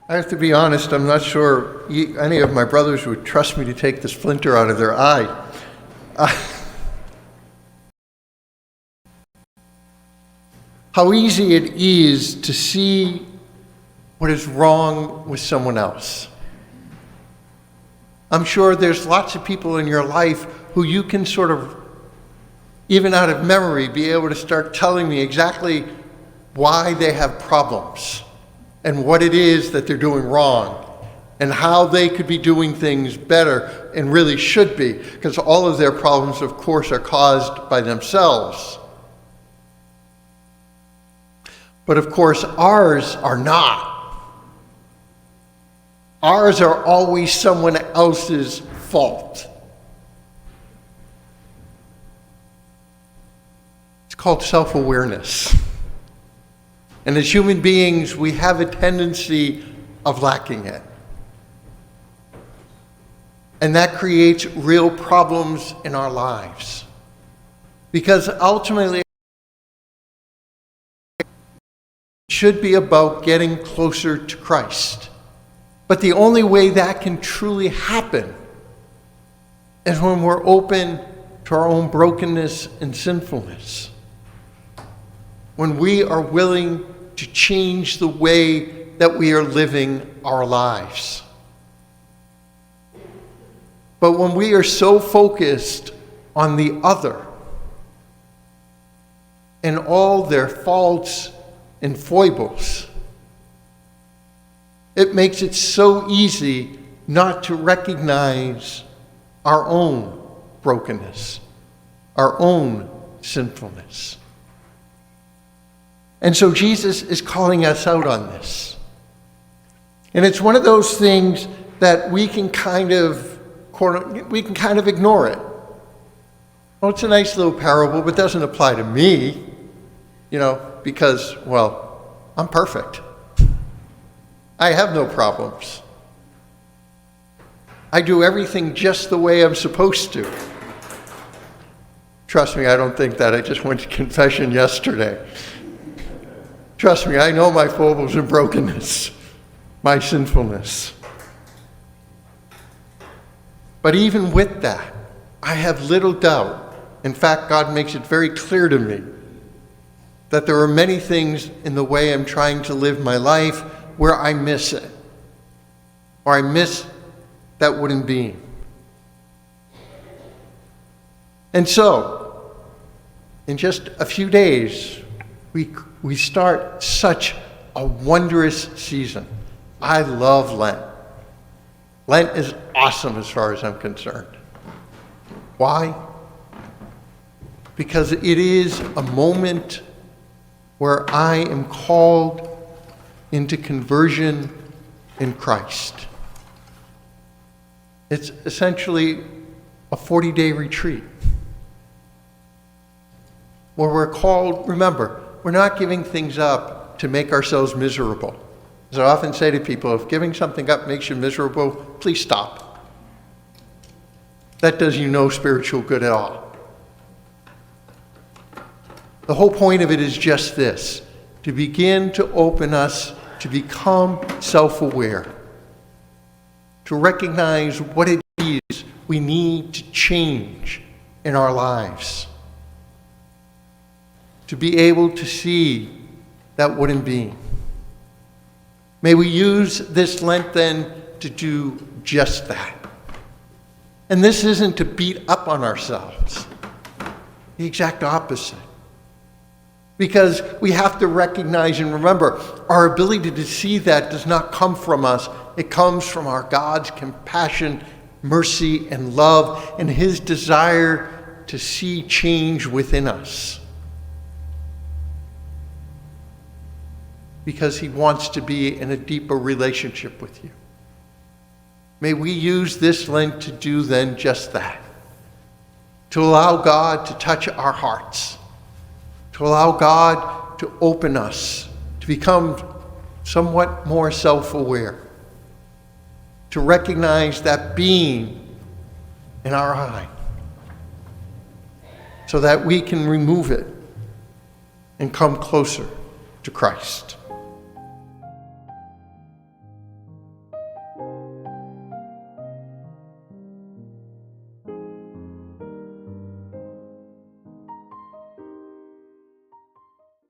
I have to be honest, I'm not sure any of my brothers would trust me to take the splinter out of their eye. How easy it is to see what is wrong with someone else. I'm sure there's lots of people in your life who you can sort of, even out of memory, be able to start telling me exactly why they have problems and what it is that they're doing wrong and how they could be doing things better and really should be, because all of their problems, of course, are caused by themselves. But of course, ours are not. Ours are always someone else's fault. It's called self-awareness. And as human beings, we have a tendency of lacking it. And that creates real problems in our lives. Because ultimately, it should be about getting closer to Christ. But the only way that can truly happen is when we're open to our own brokenness and sinfulness. When we are willing to change the way that we are living our lives. But when we are so focused on the other and all their faults and foibles, it makes it so easy not to recognize our own brokenness, our own sinfulness. And so Jesus is calling us out on this. And it's one of those things that we can kind of ignore it. Well, it's a nice little parable, but doesn't apply to me, because, well, I'm perfect. I have no problems. I do everything just the way I'm supposed to. Trust me, I don't think that. I just went to confession yesterday. Trust me, I know my foibles and brokenness, my sinfulness. But even with that, I have little doubt. In fact, God makes it very clear to me that there are many things in the way I'm trying to live my life where I miss it, or I miss that wooden beam. And so, in just a few days, we start such a wondrous season. I love Lent. Lent is awesome as far as I'm concerned. Why? Because it is a moment where I am called into conversion in Christ. It's essentially a 40-day retreat where we're called, remember, we're not giving things up to make ourselves miserable. As I often say to people, if giving something up makes you miserable, please stop. That does you no spiritual good at all. The whole point of it is just this, to begin to open us to become self-aware, to recognize what it is we need to change in our lives, to be able to see that wooden beam. May we use this Lent then to do just that. And this isn't to beat up on ourselves, the exact opposite. Because we have to recognize and remember, our ability to see that does not come from us. It comes from our God's compassion, mercy, and love, and His desire to see change within us. Because He wants to be in a deeper relationship with you. May we use this Lent to do then just that. To allow God to touch our hearts. To allow God to open us. To become somewhat more self-aware. To recognize that beam in our eye. So that we can remove it and come closer to Christ.